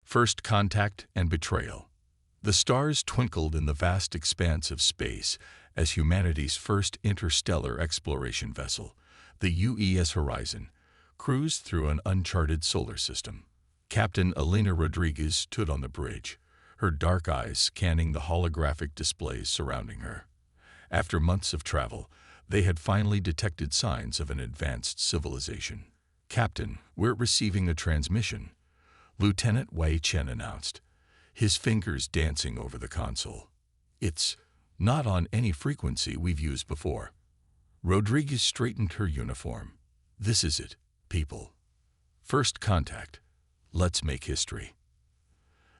First contact and betrayal. The stars twinkled in the vast expanse of space as humanity's first interstellar exploration vessel, the UES Horizon, cruised through an uncharted solar system. Captain Elena Rodriguez stood on the bridge, her dark eyes scanning the holographic displays surrounding her. After months of travel, they had finally detected signs of an advanced civilization. "Captain, we're receiving a transmission," Lieutenant Wei Chen announced, his fingers dancing over the console. "It's not on any frequency we've used before." Rodriguez straightened her uniform. "This is it, people. First contact. Let's make history."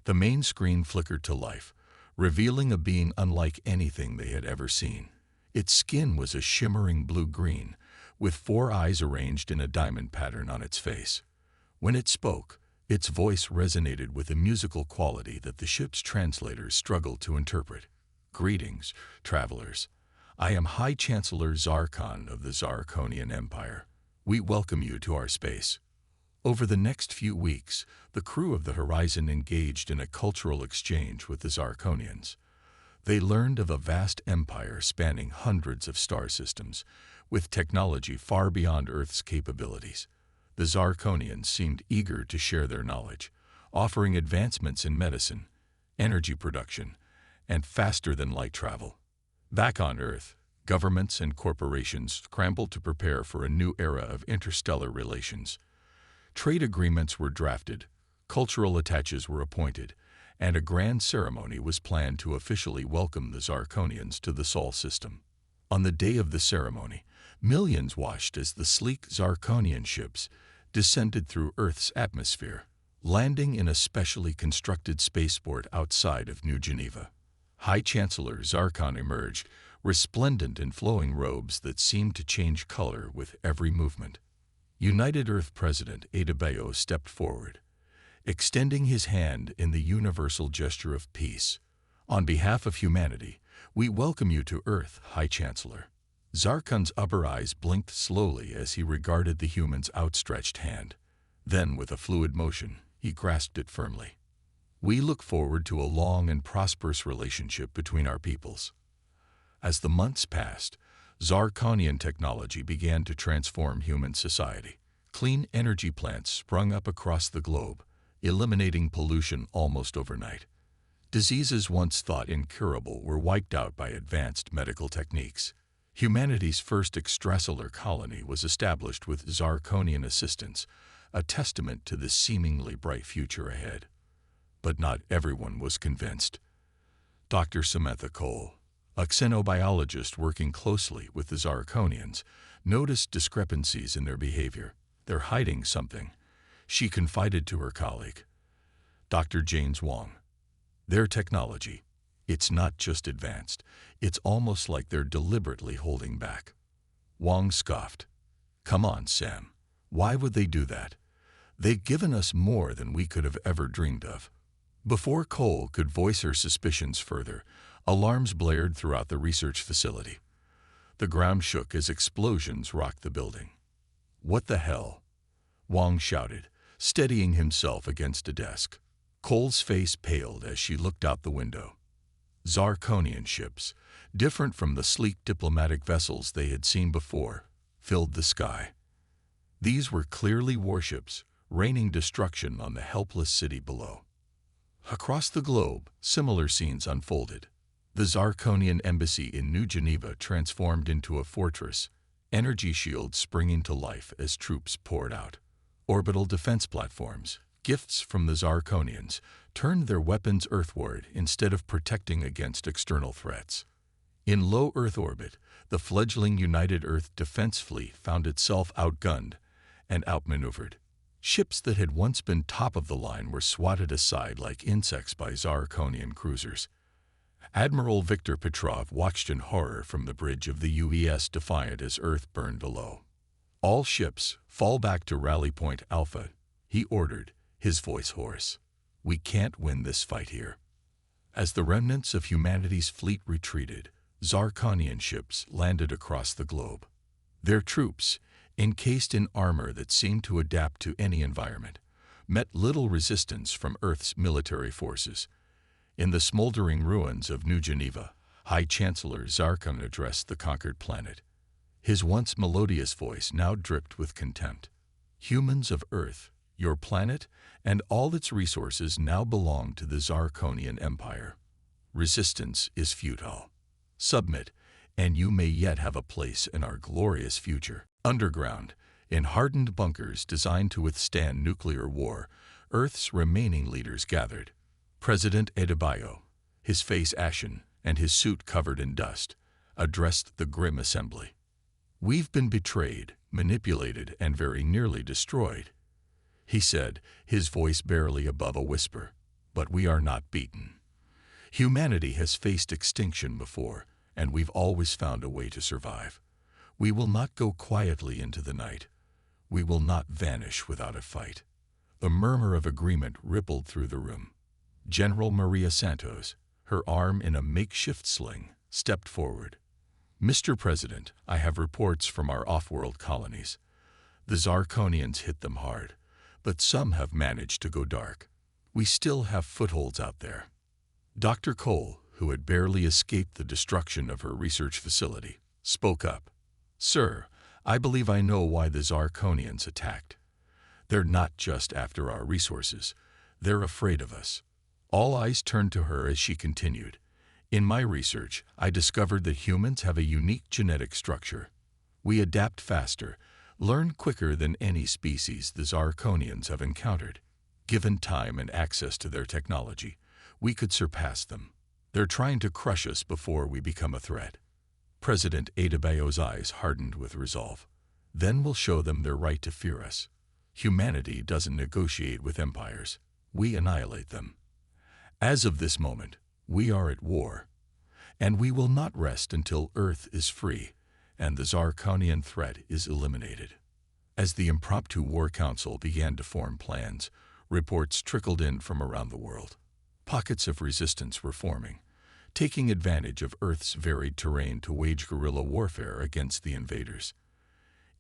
The main screen flickered to life, revealing a being unlike anything they had ever seen. Its skin was a shimmering blue-green, with 4 eyes arranged in a diamond pattern on its face. When it spoke, its voice resonated with a musical quality that the ship's translators struggled to interpret. "Greetings, travelers. I am High Chancellor Zarkon of the Zarkonian Empire. We welcome you to our space." Over the next few weeks, the crew of the Horizon engaged in a cultural exchange with the Zarkonians. They learned of a vast empire spanning hundreds of star systems, with technology far beyond Earth's capabilities. The Zarkonians seemed eager to share their knowledge, offering advancements in medicine, energy production, and faster-than-light travel. Back on Earth, governments and corporations scrambled to prepare for a new era of interstellar relations. Trade agreements were drafted, cultural attaches were appointed, and a grand ceremony was planned to officially welcome the Zarkonians to the Sol system. On the day of the ceremony, millions watched as the sleek Zarkonian ships descended through Earth's atmosphere, landing in a specially constructed spaceport outside of New Geneva. High Chancellor Zarkon emerged, resplendent in flowing robes that seemed to change color with every movement. United Earth President Adebayo stepped forward, extending his hand in the universal gesture of peace. "On behalf of humanity, we welcome you to Earth, High Chancellor." Zarkon's upper eyes blinked slowly as he regarded the human's outstretched hand. Then, with a fluid motion, he grasped it firmly. "We look forward to a long and prosperous relationship between our peoples." As the months passed, Zarkonian technology began to transform human society. Clean energy plants sprung up across the globe, eliminating pollution almost overnight. Diseases once thought incurable were wiped out by advanced medical techniques. Humanity's first extrasolar colony was established with Zarkonian assistance, a testament to the seemingly bright future ahead. But not everyone was convinced. Dr. Samantha Cole, a xenobiologist working closely with the Zarkonians, noticed discrepancies in their behavior. "They're hiding something," she confided to her colleague, Dr. James Wong. "Their technology, it's not just advanced, it's almost like they're deliberately holding back." Wong scoffed. "Come on, Sam. Why would they do that? They've given us more than we could have ever dreamed of." Before Cole could voice her suspicions further, alarms blared throughout the research facility. The ground shook as explosions rocked the building. "What the hell?" Wong shouted, steadying himself against a desk. Cole's face paled as she looked out the window. Zarkonian ships, different from the sleek diplomatic vessels they had seen before, filled the sky. These were clearly warships, raining destruction on the helpless city below. Across the globe, similar scenes unfolded. The Zarkonian embassy in New Geneva transformed into a fortress, energy shields springing to life as troops poured out. Orbital defense platforms, gifts from the Zarkonians, turned their weapons earthward instead of protecting against external threats. In low Earth orbit, the fledgling United Earth Defense Fleet found itself outgunned and outmaneuvered. Ships that had once been top of the line were swatted aside like insects by Zarkonian cruisers. Admiral Viktor Petrov watched in horror from the bridge of the UES Defiant as Earth burned below. "All ships, fall back to Rally Point Alpha," he ordered, his voice hoarse. "We can't win this fight here." As the remnants of humanity's fleet retreated, Zarkonian ships landed across the globe. Their troops, encased in armor that seemed to adapt to any environment, met little resistance from Earth's military forces. In the smoldering ruins of New Geneva, High Chancellor Zarkon addressed the conquered planet. His once melodious voice now dripped with contempt. Humans of Earth, your planet and all its resources now belong to the Zarkonian Empire. Resistance is futile. Submit, and you may yet have a place in our glorious future. Underground, in hardened bunkers designed to withstand nuclear war, Earth's remaining leaders gathered. President Adebayo, his face ashen and his suit covered in dust, addressed the grim assembly. "We've been betrayed, manipulated, and very nearly destroyed," he said, his voice barely above a whisper. "But we are not beaten. Humanity has faced extinction before, and we've always found a way to survive. We will not go quietly into the night. We will not vanish without a fight." The murmur of agreement rippled through the room. General Maria Santos, her arm in a makeshift sling, stepped forward. "Mr. President, I have reports from our off-world colonies. The Zarkonians hit them hard, but some have managed to go dark. We still have footholds out there." Dr. Cole, who had barely escaped the destruction of her research facility, spoke up. "Sir, I believe I know why the Zarkonians attacked. They're not just after our resources. They're afraid of us." All eyes turned to her as she continued. "In my research, I discovered that humans have a unique genetic structure. We adapt faster, learn quicker than any species the Zarkonians have encountered. Given time and access to their technology, we could surpass them. They're trying to crush us before we become a threat." President Adebayo's eyes hardened with resolve. "Then we'll show them their right to fear us. Humanity doesn't negotiate with empires. We annihilate them. As of this moment, we are at war, and we will not rest until Earth is free and the Zarkonian threat is eliminated." As the impromptu war council began to form plans, reports trickled in from around the world. Pockets of resistance were forming, taking advantage of Earth's varied terrain to wage guerrilla warfare against the invaders.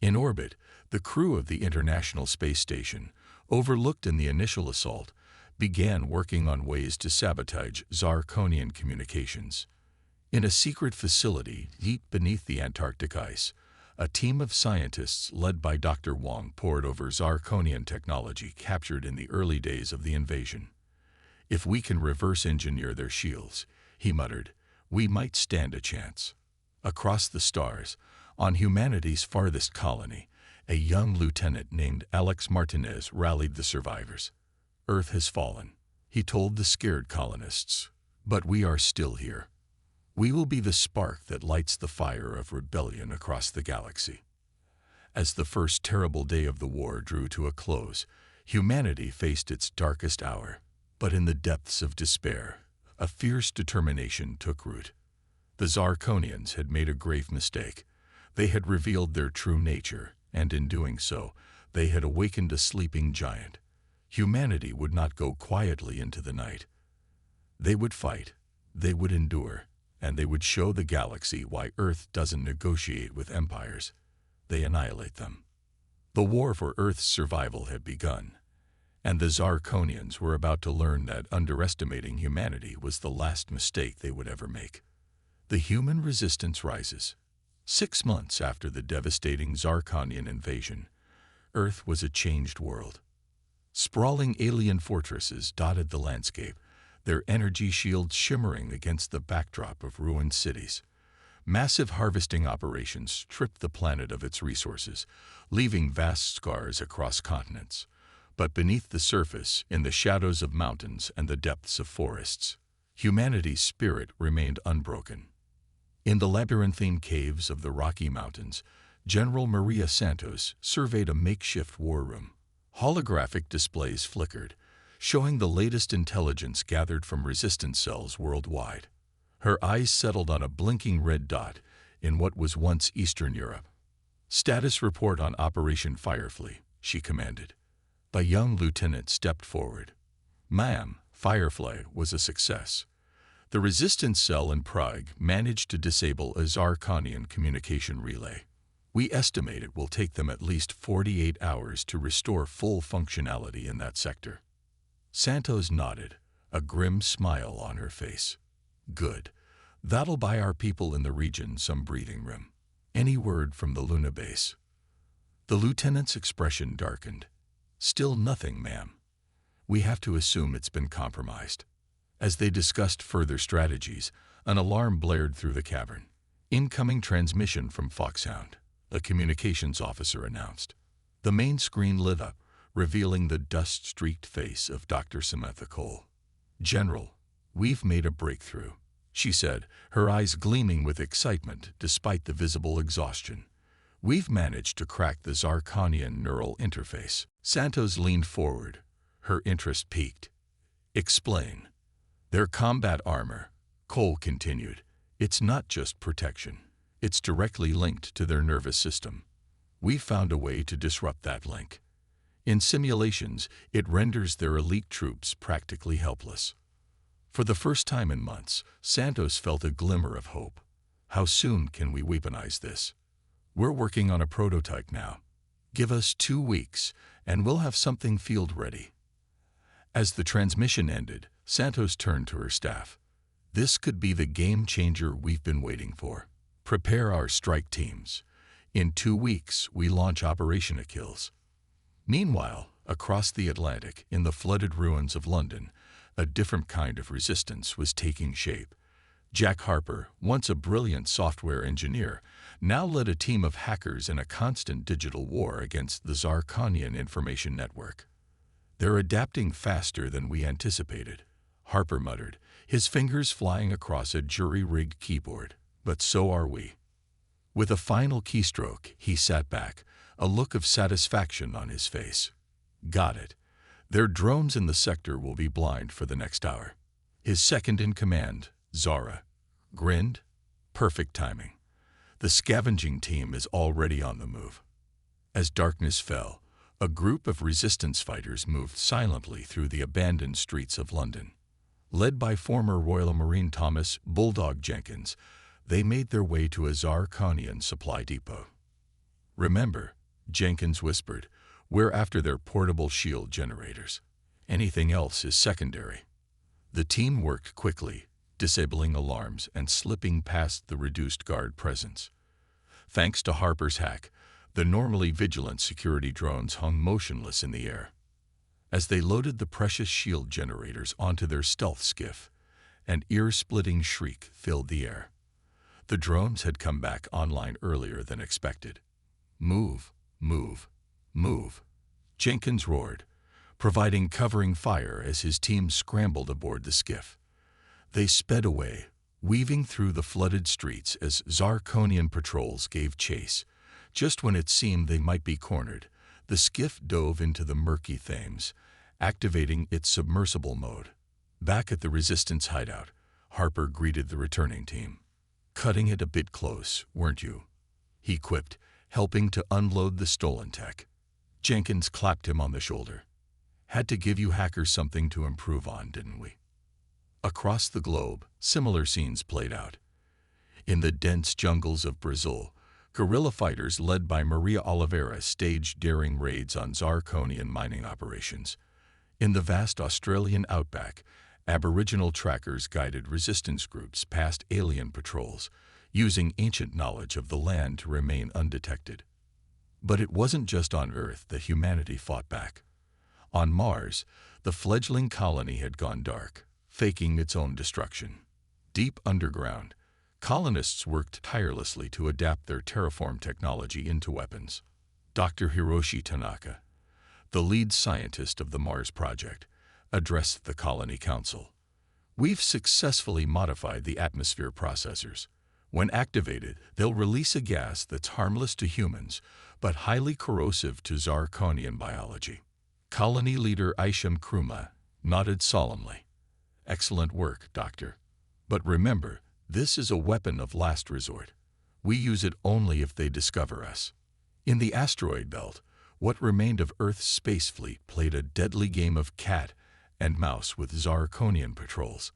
In orbit, the crew of the International Space Station, overlooked in the initial assault, began working on ways to sabotage Zarkonian communications. In a secret facility deep beneath the Antarctic ice, a team of scientists led by Dr. Wong pored over Zarkonian technology captured in the early days of the invasion. "If we can reverse engineer their shields," he muttered, "we might stand a chance." Across the stars, on humanity's farthest colony, a young lieutenant named Alex Martinez rallied the survivors. "Earth has fallen," he told the scared colonists, "but we are still here. We will be the spark that lights the fire of rebellion across the galaxy." As the first terrible day of the war drew to a close, humanity faced its darkest hour. But in the depths of despair, a fierce determination took root. The Zarkonians had made a grave mistake. They had revealed their true nature, and in doing so, they had awakened a sleeping giant. Humanity would not go quietly into the night. They would fight, they would endure, and they would show the galaxy why Earth doesn't negotiate with empires. They annihilate them. The war for Earth's survival had begun, and the Zarkonians were about to learn that underestimating humanity was the last mistake they would ever make. The human resistance rises. 6 months after the devastating Zarkonian invasion, Earth was a changed world. Sprawling alien fortresses dotted the landscape, their energy shields shimmering against the backdrop of ruined cities. Massive harvesting operations stripped the planet of its resources, leaving vast scars across continents. But beneath the surface, in the shadows of mountains and the depths of forests, humanity's spirit remained unbroken. In the labyrinthine caves of the Rocky Mountains, General Maria Santos surveyed a makeshift war room. Holographic displays flickered, showing the latest intelligence gathered from resistance cells worldwide. Her eyes settled on a blinking red dot in what was once Eastern Europe. "Status report on Operation Firefly," she commanded. A young lieutenant stepped forward. "Ma'am, Firefly was a success. The resistance cell in Prague managed to disable a Zarkonian communication relay. We estimate it will take them at least 48 hours to restore full functionality in that sector. Santos nodded, a grim smile on her face. Good. That'll buy our people in the region some breathing room. Any word from the Luna base? The lieutenant's expression darkened. Still nothing, ma'am. We have to assume it's been compromised. As they discussed further strategies, an alarm blared through the cavern. Incoming transmission from Foxhound, a communications officer announced. The main screen lit up, revealing the dust-streaked face of Dr. Samantha Cole. "General, we've made a breakthrough," she said, her eyes gleaming with excitement despite the visible exhaustion. "We've managed to crack the Zarkonian neural interface." Santos leaned forward, her interest piqued. "Explain." "Their combat armor," Cole continued. "It's not just protection. It's directly linked to their nervous system. We found a way to disrupt that link. In simulations, it renders their elite troops practically helpless." For the first time in months, Santos felt a glimmer of hope. "How soon can we weaponize this?" "We're working on a prototype now. Give us 2 weeks, and we'll have something field-ready." As the transmission ended, Santos turned to her staff. "This could be the game-changer we've been waiting for. Prepare our strike teams. In 2 weeks, we launch Operation Achilles." Meanwhile, across the Atlantic, in the flooded ruins of London, a different kind of resistance was taking shape. Jack Harper, once a brilliant software engineer, now led a team of hackers in a constant digital war against the Zarkonian information network. "They're adapting faster than we anticipated," Harper muttered, his fingers flying across a jury-rigged keyboard. "But so are we." With a final keystroke, he sat back, a look of satisfaction on his face. "Got it. Their drones in the sector will be blind for the next hour." His second-in-command, Zara, grinned. "Perfect timing. The scavenging team is already on the move." As darkness fell, a group of resistance fighters moved silently through the abandoned streets of London. Led by former Royal Marine Thomas Bulldog Jenkins, they made their way to a Zarkonian supply depot. "Remember," Jenkins whispered, "we're after their portable shield generators. Anything else is secondary." The team worked quickly, disabling alarms and slipping past the reduced guard presence. Thanks to Harper's hack, the normally vigilant security drones hung motionless in the air. As they loaded the precious shield generators onto their stealth skiff, an ear-splitting shriek filled the air. The drones had come back online earlier than expected. "Move, move, move," Jenkins roared, providing covering fire as his team scrambled aboard the skiff. They sped away, weaving through the flooded streets as Zarkonian patrols gave chase. Just when it seemed they might be cornered, the skiff dove into the murky Thames, activating its submersible mode. Back at the Resistance hideout, Harper greeted the returning team. "Cutting it a bit close, weren't you?" he quipped, helping to unload the stolen tech. Jenkins clapped him on the shoulder. "Had to give you hackers something to improve on, didn't we?" Across the globe, similar scenes played out. In the dense jungles of Brazil, guerrilla fighters led by Maria Oliveira staged daring raids on Zarkonian mining operations. In the vast Australian outback, Aboriginal trackers guided resistance groups past alien patrols, using ancient knowledge of the land to remain undetected. But it wasn't just on Earth that humanity fought back. On Mars, the fledgling colony had gone dark, faking its own destruction. Deep underground, colonists worked tirelessly to adapt their terraform technology into weapons. Dr. Hiroshi Tanaka, the lead scientist of the Mars project, addressed the Colony Council. "We've successfully modified the atmosphere processors. When activated, they'll release a gas that's harmless to humans, but highly corrosive to Zarkonian biology." Colony leader Isham Kruma nodded solemnly. "Excellent work, Doctor. But remember, this is a weapon of last resort. We use it only if they discover us." In the asteroid belt, what remained of Earth's space fleet played a deadly game of cat and mouse with Zarkonian patrols.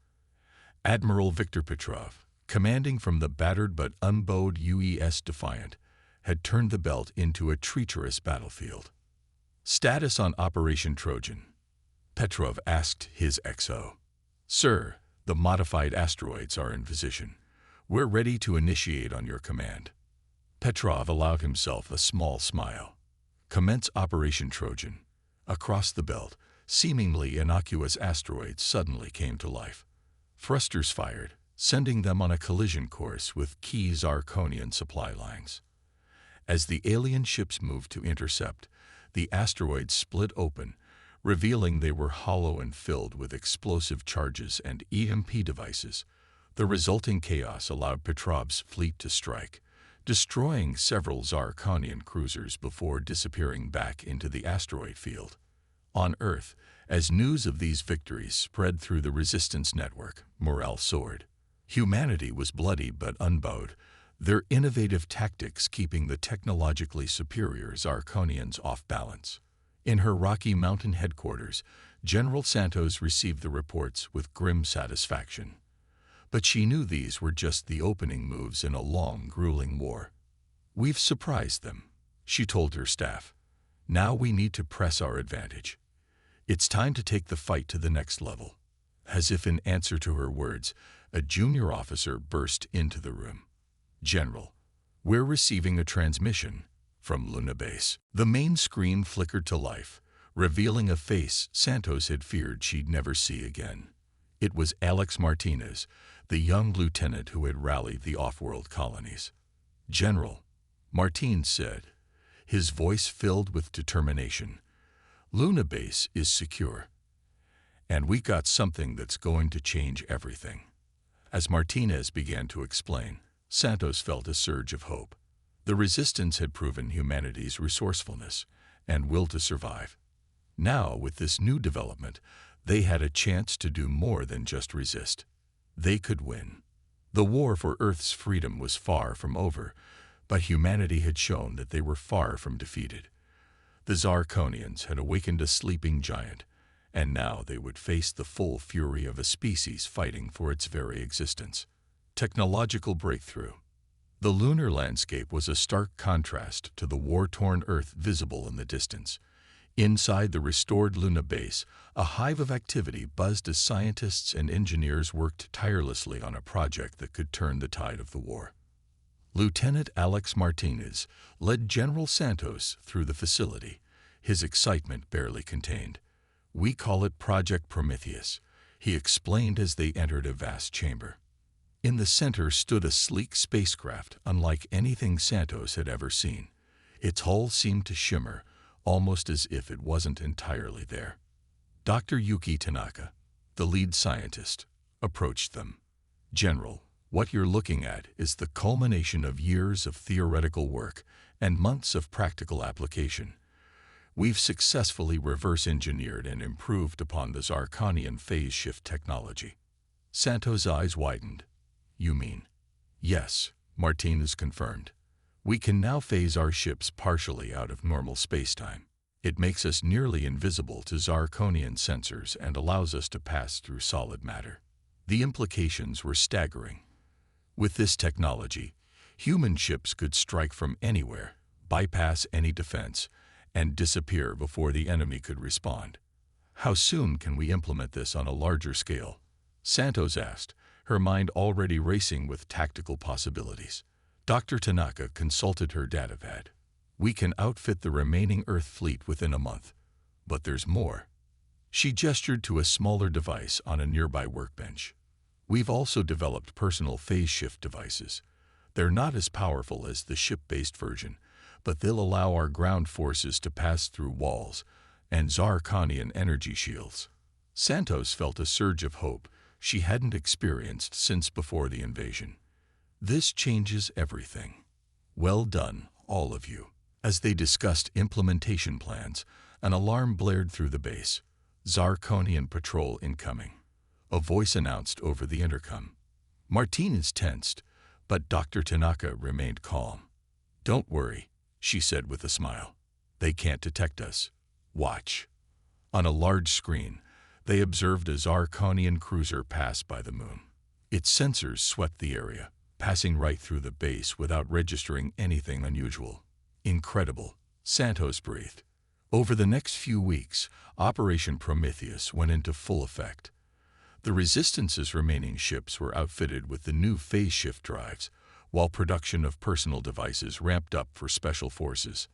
Admiral Viktor Petrov, commanding from the battered but unbowed UES Defiant, had turned the belt into a treacherous battlefield. Status on Operation Trojan. Petrov asked his XO. Sir, the modified asteroids are in position. We're ready to initiate on your command. Petrov allowed himself a small smile. Commence Operation Trojan. Across the belt, seemingly innocuous asteroids suddenly came to life. Thrusters fired, sending them on a collision course with key Zirconian supply lines. As the alien ships moved to intercept, the asteroids split open, revealing they were hollow and filled with explosive charges and EMP devices. The resulting chaos allowed Petrov's fleet to strike, destroying several Zirconian cruisers before disappearing back into the asteroid field. On Earth, as news of these victories spread through the resistance network, morale soared. Humanity was bloody but unbowed, their innovative tactics keeping the technologically superior Zirconians off balance. In her Rocky Mountain headquarters, General Santos received the reports with grim satisfaction. But she knew these were just the opening moves in a long, grueling war. We've surprised them, she told her staff. Now we need to press our advantage. It's time to take the fight to the next level. As if in answer to her words, a junior officer burst into the room. General, we're receiving a transmission from Luna Base. The main screen flickered to life, revealing a face Santos had feared she'd never see again. It was Alex Martinez, the young lieutenant who had rallied the off-world colonies. General, Martinez said, his voice filled with determination. Luna Base is secure, and we got something that's going to change everything. As Martinez began to explain, Santos felt a surge of hope. The resistance had proven humanity's resourcefulness and will to survive. Now, with this new development, they had a chance to do more than just resist. They could win. The war for Earth's freedom was far from over, but humanity had shown that they were far from defeated. The Zirconians had awakened a sleeping giant, and now they would face the full fury of a species fighting for its very existence. Technological breakthrough. The lunar landscape was a stark contrast to the war-torn Earth visible in the distance. Inside the restored Luna Base, a hive of activity buzzed as scientists and engineers worked tirelessly on a project that could turn the tide of the war. Lieutenant Alex Martinez led General Santos through the facility, his excitement barely contained. We call it Project Prometheus, he explained as they entered a vast chamber. In the center stood a sleek spacecraft unlike anything Santos had ever seen. Its hull seemed to shimmer, almost as if it wasn't entirely there. Dr. Yuki Tanaka, the lead scientist, approached them. General, what you're looking at is the culmination of years of theoretical work and months of practical application. We've successfully reverse-engineered and improved upon the Zirconian phase shift technology. Santos' eyes widened. You mean? Yes, Martinez confirmed. We can now phase our ships partially out of normal spacetime. It makes us nearly invisible to Zirconian sensors and allows us to pass through solid matter. The implications were staggering. With this technology, human ships could strike from anywhere, bypass any defense, and disappear before the enemy could respond. How soon can we implement this on a larger scale? Santos asked, her mind already racing with tactical possibilities. Dr. Tanaka consulted her datapad. We can outfit the remaining Earth fleet within a month. But there's more. She gestured to a smaller device on a nearby workbench. We've also developed personal phase shift devices. They're not as powerful as the ship-based version, but they'll allow our ground forces to pass through walls and Zirconian energy shields. Santos felt a surge of hope she hadn't experienced since before the invasion. This changes everything. Well done, all of you. As they discussed implementation plans, an alarm blared through the base. Zirconian patrol incoming. A voice announced over the intercom. Martinez tensed, but Dr. Tanaka remained calm. Don't worry, she said with a smile. They can't detect us. Watch. On a large screen, they observed a Zirconian cruiser pass by the moon. Its sensors swept the area, passing right through the base without registering anything unusual. Incredible, Santos breathed. Over the next few weeks, Operation Prometheus went into full effect. The Resistance's remaining ships were outfitted with the new phase shift drives, while production of personal devices ramped up for special forces.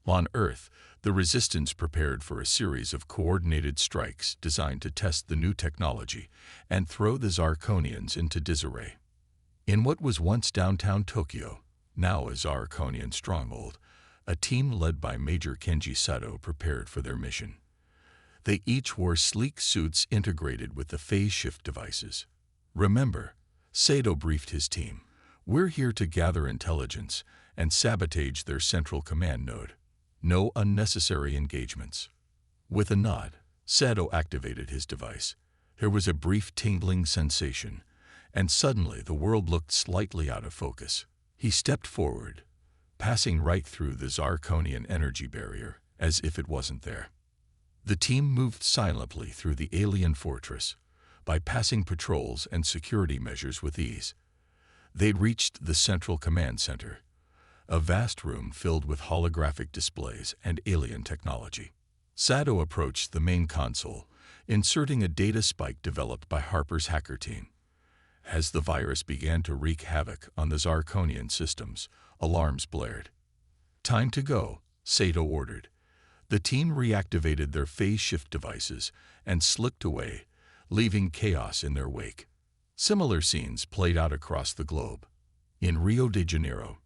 On Earth, the Resistance prepared for a series of coordinated strikes designed to test the new technology and throw the Zarkonians into disarray. In what was once downtown Tokyo, now a Zarkonian stronghold, a team led by Major Kenji Sato prepared for their mission. They each wore sleek suits integrated with the phase shift devices. "Remember," Sato briefed his team, "we're here to gather intelligence and sabotage their central command node. No unnecessary engagements." With a nod, Sato activated his device. There was a brief tingling sensation, and suddenly the world looked slightly out of focus. He stepped forward, passing right through the Zarkonian energy barrier, as if it wasn't there. The team moved silently through the alien fortress, bypassing patrols and security measures with ease. They'd reached the central command center, a vast room filled with holographic displays and alien technology. Sato approached the main console, inserting a data spike developed by Harper's hacker team. As the virus began to wreak havoc on the Zarkonian systems, alarms blared. "Time to go," Sato ordered. The team reactivated their phase shift devices and slipped away, leaving chaos in their wake. Similar scenes played out across the globe. In Rio de Janeiro,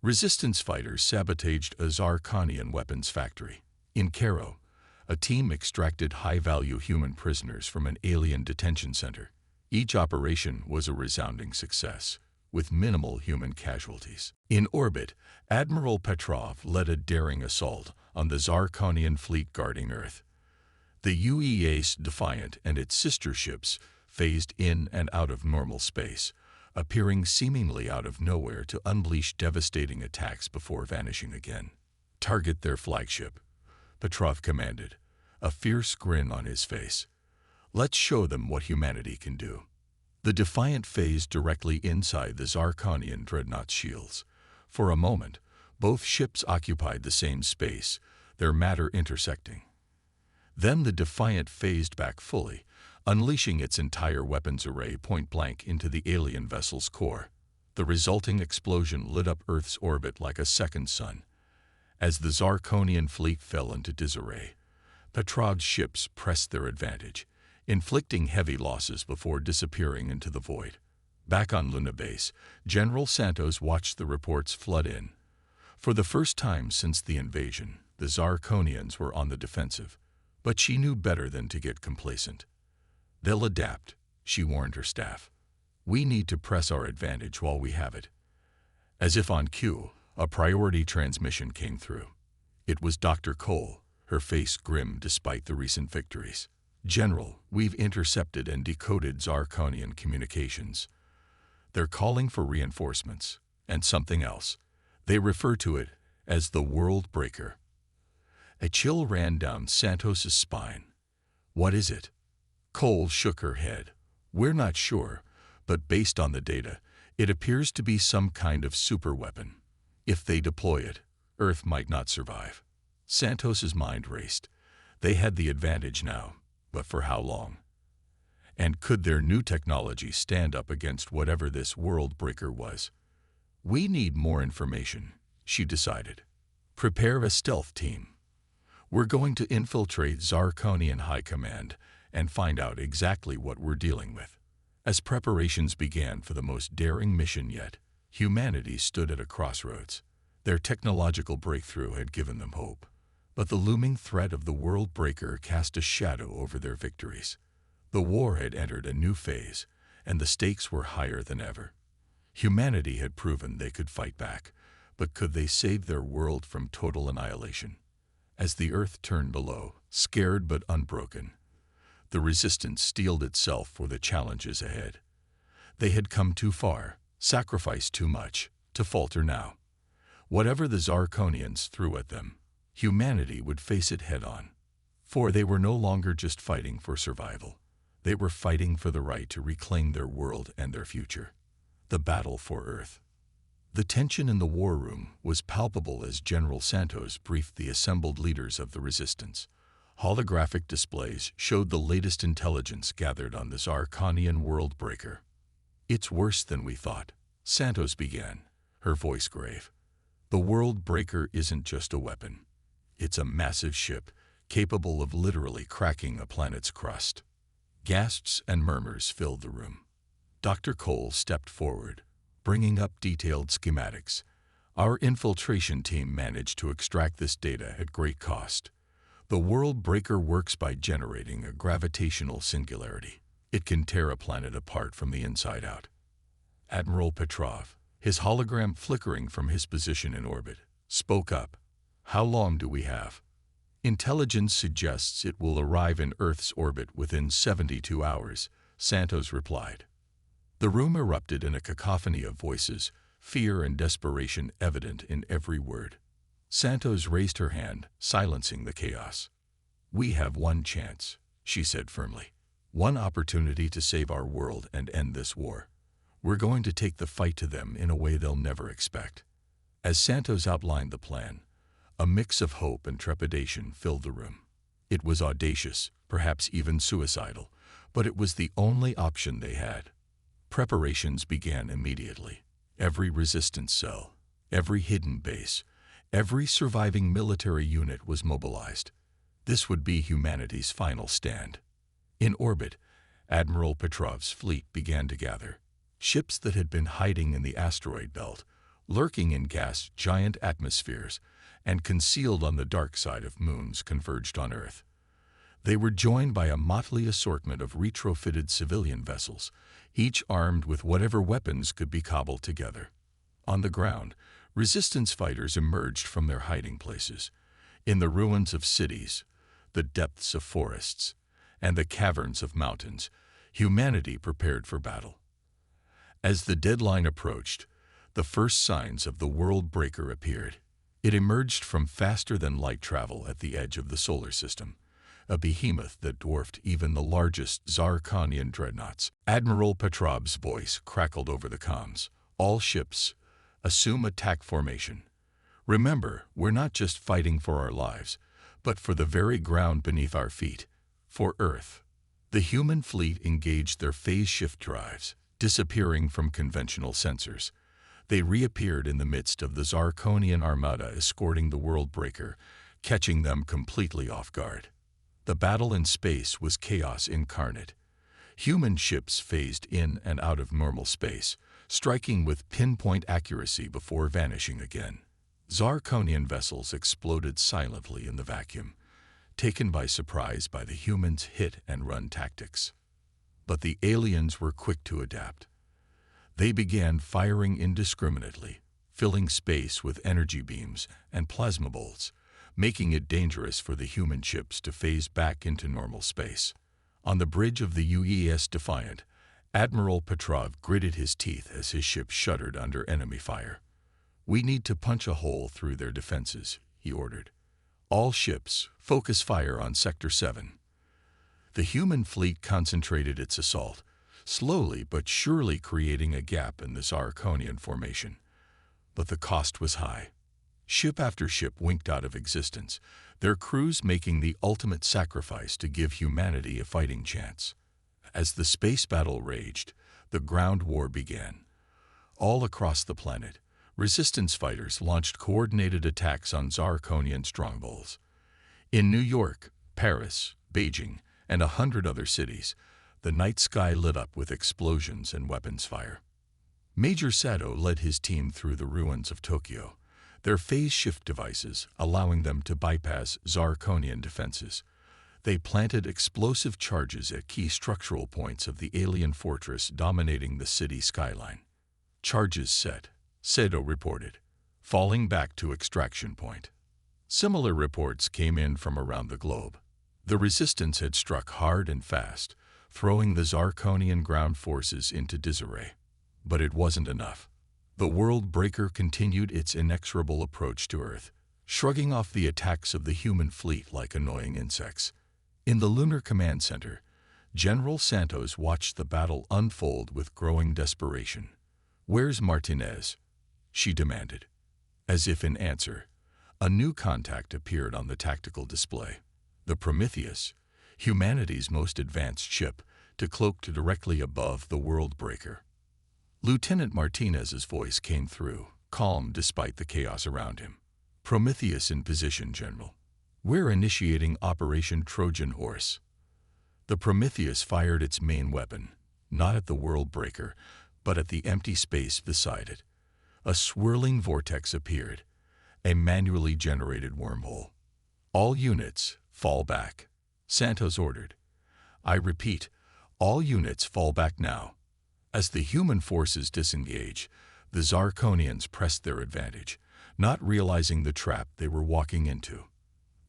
Resistance fighters sabotaged a Zarkonian weapons factory. In Cairo, a team extracted high-value human prisoners from an alien detention center. Each operation was a resounding success, with minimal human casualties. In orbit, Admiral Petrov led a daring assault on the Zarkonian fleet guarding Earth. The UEA's Defiant and its sister ships phased in and out of normal space, appearing seemingly out of nowhere to unleash devastating attacks before vanishing again. "Target their flagship," Petrov commanded, a fierce grin on his face. "Let's show them what humanity can do." The Defiant phased directly inside the Zarkonian dreadnought's shields. For a moment, both ships occupied the same space, their matter intersecting. Then the Defiant phased back fully, unleashing its entire weapons array point-blank into the alien vessel's core. The resulting explosion lit up Earth's orbit like a second sun. As the Zarkonian fleet fell into disarray, Petrov's ships pressed their advantage, inflicting heavy losses before disappearing into the void. Back on Luna Base, General Santos watched the reports flood in. For the first time since the invasion, the Zarkonians were on the defensive, but she knew better than to get complacent. "They'll adapt," she warned her staff. "We need to press our advantage while we have it." As if on cue, a priority transmission came through. It was Dr. Cole, her face grim despite the recent victories. "General, we've intercepted and decoded Zarkonian communications. They're calling for reinforcements, and something else. They refer to it as the World Breaker." A chill ran down Santos's spine. "What is it?" Cole shook her head. "We're not sure, but based on the data, it appears to be some kind of superweapon. If they deploy it, Earth might not survive." Santos's mind raced. They had the advantage now, but for how long? And could their new technology stand up against whatever this world breaker was? "We need more information," she decided. "Prepare a stealth team. We're going to infiltrate Zarkonian High Command and find out exactly what we're dealing with." As preparations began for the most daring mission yet, humanity stood at a crossroads. Their technological breakthrough had given them hope, but the looming threat of the world breaker cast a shadow over their victories. The war had entered a new phase, and the stakes were higher than ever. Humanity had proven they could fight back, but could they save their world from total annihilation? As the Earth turned below, scared but unbroken, the Resistance steeled itself for the challenges ahead. They had come too far, sacrificed too much, to falter now. Whatever the Zarkonians threw at them, humanity would face it head-on. For they were no longer just fighting for survival. They were fighting for the right to reclaim their world and their future. The battle for Earth. The tension in the war room was palpable as General Santos briefed the assembled leaders of the resistance. Holographic displays showed the latest intelligence gathered on this Arcanian world breaker. "It's worse than we thought," Santos began, her voice grave. "The world breaker isn't just a weapon. It's a massive ship capable of literally cracking a planet's crust." Gasps and murmurs filled the room. Dr. Cole stepped forward, bringing up detailed schematics. "Our infiltration team managed to extract this data at great cost. The world breaker works by generating a gravitational singularity. It can tear a planet apart from the inside out." Admiral Petrov, his hologram flickering from his position in orbit, spoke up. "How long do we have?" "Intelligence suggests it will arrive in Earth's orbit within 72 hours, Santos replied. The room erupted in a cacophony of voices, fear and desperation evident in every word. Santos raised her hand, silencing the chaos. "We have one chance," she said firmly. "One opportunity to save our world and end this war. We're going to take the fight to them in a way they'll never expect." As Santos outlined the plan, a mix of hope and trepidation filled the room. It was audacious, perhaps even suicidal, but it was the only option they had. Preparations began immediately. Every resistance cell, every hidden base, every surviving military unit was mobilized. This would be humanity's final stand. In orbit, Admiral Petrov's fleet began to gather. Ships that had been hiding in the asteroid belt, lurking in gas-giant atmospheres, and concealed on the dark side of moons converged on Earth. They were joined by a motley assortment of retrofitted civilian vessels, each armed with whatever weapons could be cobbled together. On the ground, resistance fighters emerged from their hiding places. In the ruins of cities, the depths of forests, and the caverns of mountains, humanity prepared for battle. As the deadline approached, the first signs of the world breaker appeared. It emerged from faster-than-light travel at the edge of the solar system, a behemoth that dwarfed even the largest Zarkonian dreadnoughts. Admiral Petrov's voice crackled over the comms. "All ships, assume attack formation. Remember, we're not just fighting for our lives, but for the very ground beneath our feet, for Earth." The human fleet engaged their phase shift drives, disappearing from conventional sensors. They reappeared in the midst of the Zarkonian armada escorting the world breaker, catching them completely off guard. The battle in space was chaos incarnate. Human ships phased in and out of normal space, striking with pinpoint accuracy before vanishing again. Zarkonian vessels exploded silently in the vacuum, taken by surprise by the humans' hit-and-run tactics. But the aliens were quick to adapt. They began firing indiscriminately, filling space with energy beams and plasma bolts, making it dangerous for the human ships to phase back into normal space. On the bridge of the UES Defiant, Admiral Petrov gritted his teeth as his ship shuddered under enemy fire. "We need to punch a hole through their defenses," he ordered. "All ships, focus fire on Sector 7. The human fleet concentrated its assault, slowly but surely creating a gap in the Zarkonian formation. But the cost was high. Ship after ship winked out of existence, their crews making the ultimate sacrifice to give humanity a fighting chance. As the space battle raged, the ground war began. All across the planet, resistance fighters launched coordinated attacks on Zarkonian strongholds. In New York, Paris, Beijing, and 100 other cities, the night sky lit up with explosions and weapons fire. Major Sato led his team through the ruins of Tokyo, their phase shift devices allowing them to bypass Zarkonian defenses. They planted explosive charges at key structural points of the alien fortress dominating the city skyline. "Charges set," Sato reported, falling back to extraction point. Similar reports came in from around the globe. The resistance had struck hard and fast, throwing the Zarkonian ground forces into disarray. But it wasn't enough. The world breaker continued its inexorable approach to Earth, shrugging off the attacks of the human fleet like annoying insects. In the Lunar Command Center, General Santos watched the battle unfold with growing desperation. "Where's Martinez?" she demanded. As if in answer, a new contact appeared on the tactical display. The Prometheus, humanity's most advanced ship, cloaked directly above the World Breaker. Lieutenant Martinez's voice came through, calm despite the chaos around him. "Prometheus in position, General. We're initiating Operation Trojan Horse." The Prometheus fired its main weapon, not at the World Breaker, but at the empty space beside it. A swirling vortex appeared, a manually generated wormhole. "All units, fall back," Santos ordered. "I repeat, all units fall back now." As the human forces disengage, the Zarkonians pressed their advantage, not realizing the trap they were walking into.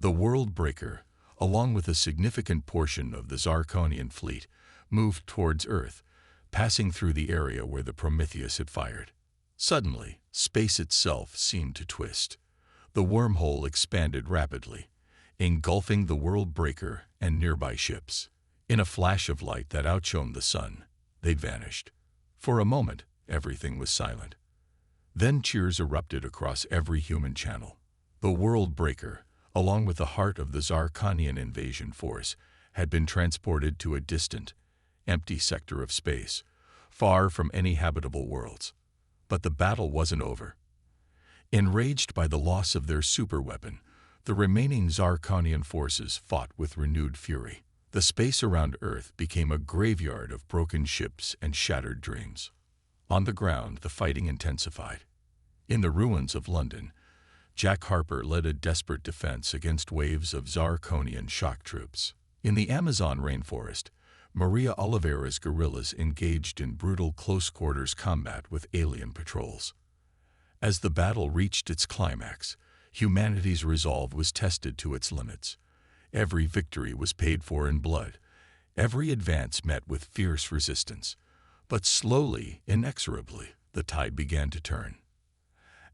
The World Breaker, along with a significant portion of the Zarkonian fleet, moved towards Earth, passing through the area where the Prometheus had fired. Suddenly, space itself seemed to twist. The wormhole expanded rapidly, engulfing the World Breaker and nearby ships. In a flash of light that outshone the sun, they'd vanished. For a moment, everything was silent. Then cheers erupted across every human channel. The World Breaker, along with the heart of the Zarkonian invasion force, had been transported to a distant, empty sector of space, far from any habitable worlds. But the battle wasn't over. Enraged by the loss of their superweapon, the remaining Zarkonian forces fought with renewed fury. The space around Earth became a graveyard of broken ships and shattered dreams. On the ground, the fighting intensified. In the ruins of London, Jack Harper led a desperate defense against waves of Zarkonian shock troops. In the Amazon rainforest, Maria Oliveira's guerrillas engaged in brutal close-quarters combat with alien patrols. As the battle reached its climax, humanity's resolve was tested to its limits. Every victory was paid for in blood. Every advance met with fierce resistance. But slowly, inexorably, the tide began to turn.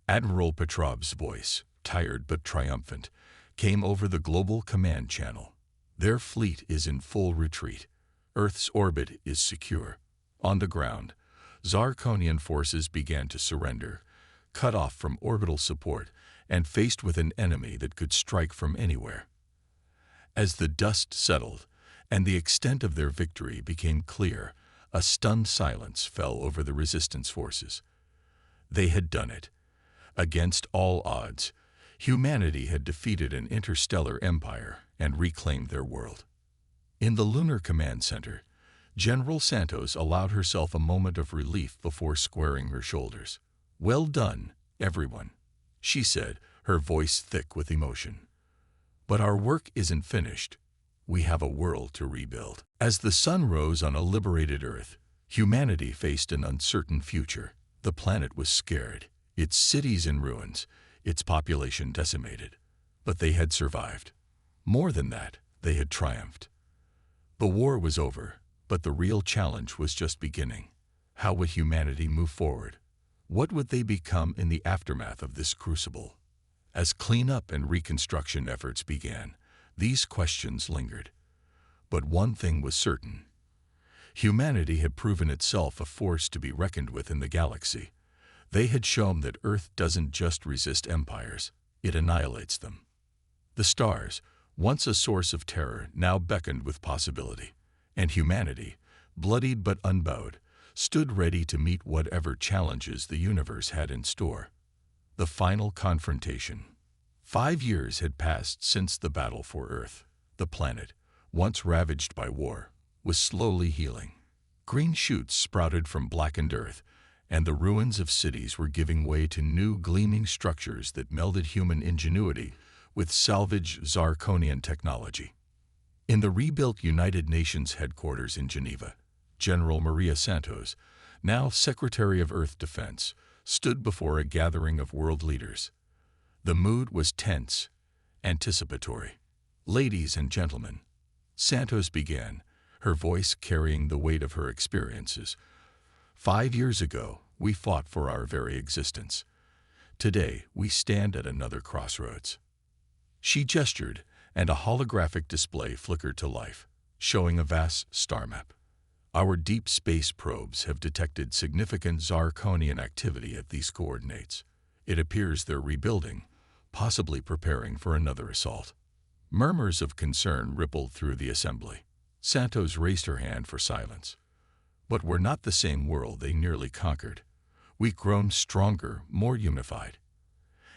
Admiral Petrov's voice, tired but triumphant, came over the global command channel. "Their fleet is in full retreat. Earth's orbit is secure." On the ground, Zarkonian forces began to surrender, cut off from orbital support and faced with an enemy that could strike from anywhere. As the dust settled and the extent of their victory became clear, a stunned silence fell over the resistance forces. They had done it. Against all odds, humanity had defeated an interstellar empire and reclaimed their world. In the Lunar Command Center, General Santos allowed herself a moment of relief before squaring her shoulders. "Well done, everyone," she said, her voice thick with emotion. "But our work isn't finished. We have a world to rebuild." As the sun rose on a liberated Earth, humanity faced an uncertain future. The planet was scared, its cities in ruins, its population decimated. But they had survived. More than that, they had triumphed. The war was over, but the real challenge was just beginning. How would humanity move forward? What would they become in the aftermath of this crucible? As cleanup and reconstruction efforts began, these questions lingered. But one thing was certain. Humanity had proven itself a force to be reckoned with in the galaxy. They had shown that Earth doesn't just resist empires, it annihilates them. The stars, once a source of terror, now beckoned with possibility. And humanity, bloodied but unbowed, stood ready to meet whatever challenges the universe had in store. The final confrontation. 5 years had passed since the battle for Earth. The planet, once ravaged by war, was slowly healing. Green shoots sprouted from blackened Earth, and the ruins of cities were giving way to new gleaming structures that melded human ingenuity with salvaged Zarkonian technology. In the rebuilt United Nations headquarters in Geneva, General Maria Santos, now Secretary of Earth Defense, stood before a gathering of world leaders. The mood was tense, anticipatory. "Ladies and gentlemen," Santos began, her voice carrying the weight of her experiences. 5 years ago, we fought for our very existence. Today, we stand at another crossroads. She gestured, and a holographic display flickered to life, showing a vast star map. Our deep space probes have detected significant Zarkonian activity at these coordinates. It appears they're rebuilding, possibly preparing for another assault. Murmurs of concern rippled through the assembly. Santos raised her hand for silence. But we're not the same world they nearly conquered. We've grown stronger, more unified.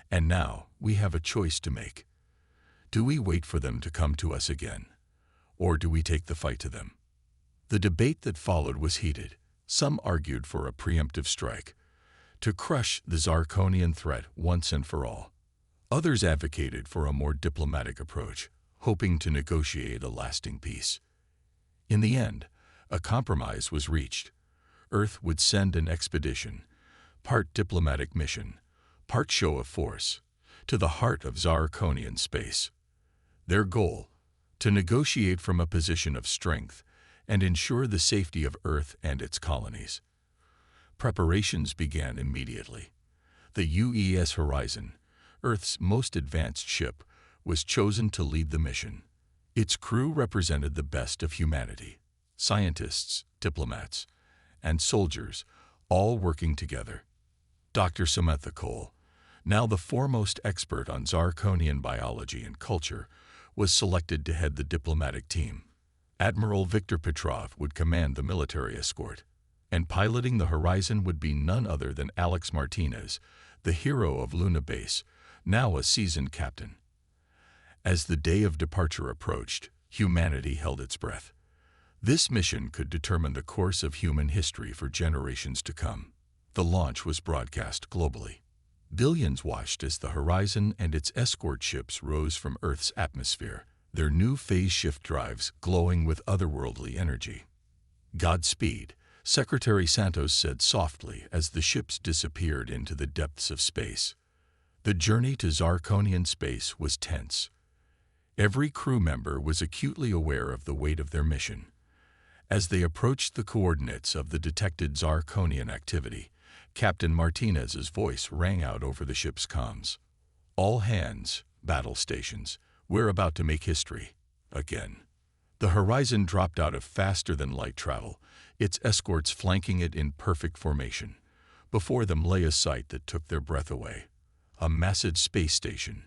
And now we have a choice to make. Do we wait for them to come to us again? Or do we take the fight to them? The debate that followed was heated. Some argued for a preemptive strike, to crush the Zarkonian threat once and for all. Others advocated for a more diplomatic approach, hoping to negotiate a lasting peace. In the end, a compromise was reached. Earth would send an expedition, part diplomatic mission, part show of force, to the heart of Zarkonian space. Their goal, to negotiate from a position of strength and ensure the safety of Earth and its colonies. Preparations began immediately. The UES Horizon, Earth's most advanced ship, was chosen to lead the mission. Its crew represented the best of humanity, scientists, diplomats, and soldiers, all working together. Dr. Samantha Cole, now the foremost expert on Zarkonian biology and culture, was selected to head the diplomatic team. Admiral Viktor Petrov would command the military escort, and piloting the Horizon would be none other than Alex Martinez, the hero of Luna Base, now a seasoned captain. As the day of departure approached, humanity held its breath. This mission could determine the course of human history for generations to come. The launch was broadcast globally. Billions watched as the Horizon and its escort ships rose from Earth's atmosphere, their new phase shift drives glowing with otherworldly energy. Godspeed, Secretary Santos said softly as the ships disappeared into the depths of space. The journey to Zarkonian space was tense. Every crew member was acutely aware of the weight of their mission. As they approached the coordinates of the detected Zarkonian activity, Captain Martinez's voice rang out over the ship's comms. All hands, battle stations, we're about to make history. Again. The Horizon dropped out of faster-than-light travel, its escorts flanking it in perfect formation. Before them lay a sight that took their breath away. A massive space station,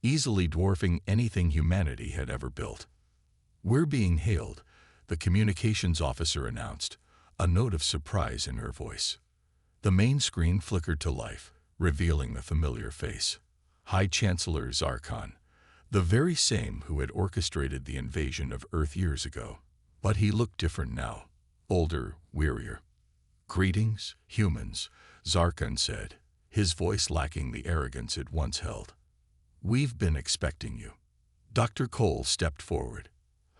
easily dwarfing anything humanity had ever built. We're being hailed, the communications officer announced, a note of surprise in her voice. The main screen flickered to life, revealing the familiar face. High Chancellor Zarkon, the very same who had orchestrated the invasion of Earth years ago. But he looked different now, older, wearier. Greetings, humans, Zarkon said, his voice lacking the arrogance it once held. We've been expecting you. Dr. Cole stepped forward.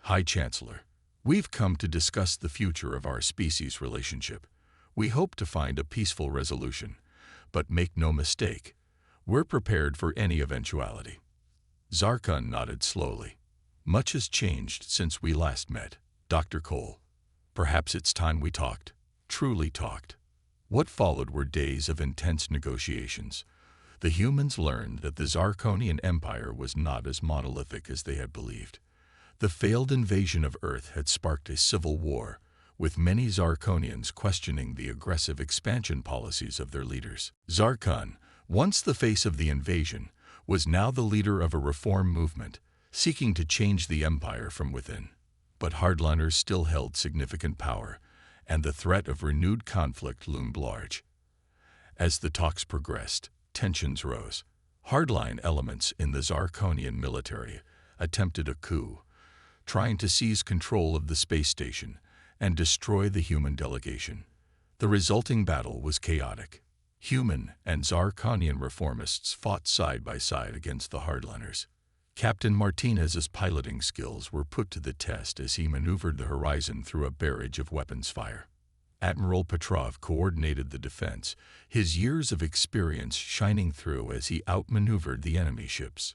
High Chancellor, we've come to discuss the future of our species relationship. We hope to find a peaceful resolution, but make no mistake, we're prepared for any eventuality. Zarkon nodded slowly. Much has changed since we last met, Dr. Cole. Perhaps it's time we talked, truly talked. What followed were days of intense negotiations. The humans learned that the Zarkonian Empire was not as monolithic as they had believed. The failed invasion of Earth had sparked a civil war, with many Zarkonians questioning the aggressive expansion policies of their leaders. Zarkon, once the face of the invasion, was now the leader of a reform movement, seeking to change the empire from within. But hardliners still held significant power, and the threat of renewed conflict loomed large. As the talks progressed, tensions rose. Hardline elements in the Zarkonian military attempted a coup, trying to seize control of the space station and destroy the human delegation. The resulting battle was chaotic. Human and Zarkonian reformists fought side by side against the hardliners. Captain Martinez's piloting skills were put to the test as he maneuvered the Horizon through a barrage of weapons fire. Admiral Petrov coordinated the defense, his years of experience shining through as he outmaneuvered the enemy ships.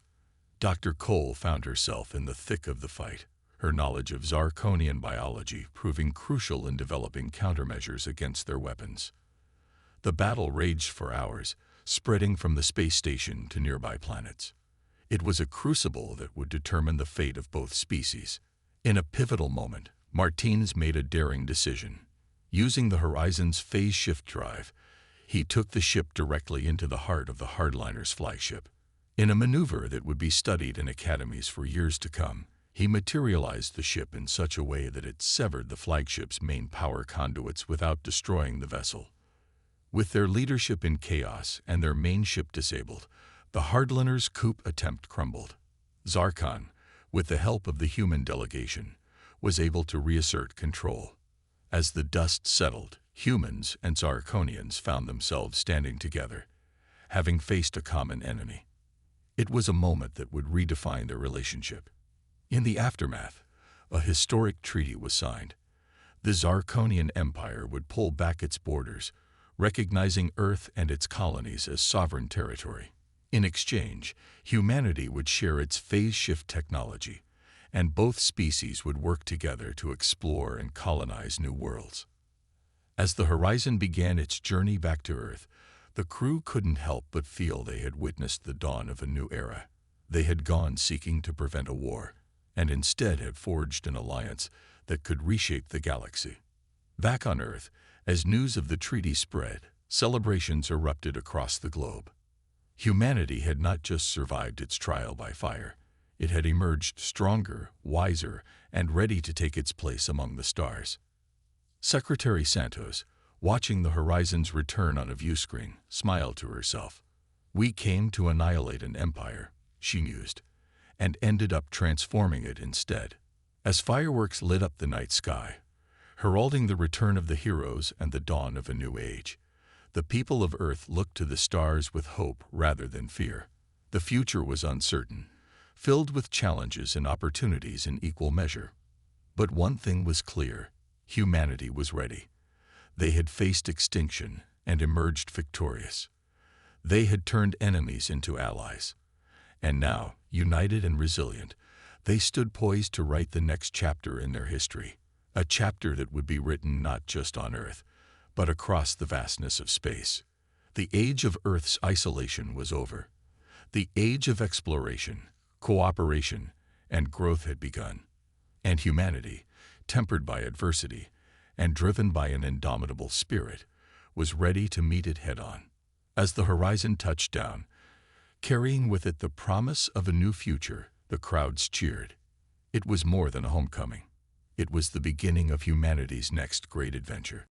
Dr. Cole found herself in the thick of the fight, her knowledge of Zarkonian biology proving crucial in developing countermeasures against their weapons. The battle raged for hours, spreading from the space station to nearby planets. It was a crucible that would determine the fate of both species. In a pivotal moment, Martinez made a daring decision. Using the Horizon's phase shift drive, he took the ship directly into the heart of the Hardliner's flagship. In a maneuver that would be studied in academies for years to come, he materialized the ship in such a way that it severed the flagship's main power conduits without destroying the vessel. With their leadership in chaos and their main ship disabled, the Hardliner's coup attempt crumbled. Zarkon, with the help of the human delegation, was able to reassert control. As the dust settled, humans and Zarkonians found themselves standing together, having faced a common enemy. It was a moment that would redefine their relationship. In the aftermath, a historic treaty was signed. The Zarkonian Empire would pull back its borders, recognizing Earth and its colonies as sovereign territory. In exchange, humanity would share its phase shift technology, and both species would work together to explore and colonize new worlds. As the Horizon began its journey back to Earth, the crew couldn't help but feel they had witnessed the dawn of a new era. They had gone seeking to prevent a war, and instead had forged an alliance that could reshape the galaxy. Back on Earth, as news of the treaty spread, celebrations erupted across the globe. Humanity had not just survived its trial by fire. It had emerged stronger, wiser, and ready to take its place among the stars. Secretary Santos, watching the Horizon's return on a viewscreen, smiled to herself. "We came to annihilate an empire," she mused, "and ended up transforming it instead." As fireworks lit up the night sky, heralding the return of the heroes and the dawn of a new age, the people of Earth looked to the stars with hope rather than fear. The future was uncertain, filled with challenges and opportunities in equal measure. But one thing was clear: humanity was ready. They had faced extinction and emerged victorious. They had turned enemies into allies. And now, united and resilient, they stood poised to write the next chapter in their history, a chapter that would be written not just on Earth, but across the vastness of space. The age of Earth's isolation was over. The age of exploration, cooperation, and growth had begun. And humanity, tempered by adversity and driven by an indomitable spirit, was ready to meet it head-on. As the Horizon touched down, carrying with it the promise of a new future, the crowds cheered. It was more than a homecoming. It was the beginning of humanity's next great adventure.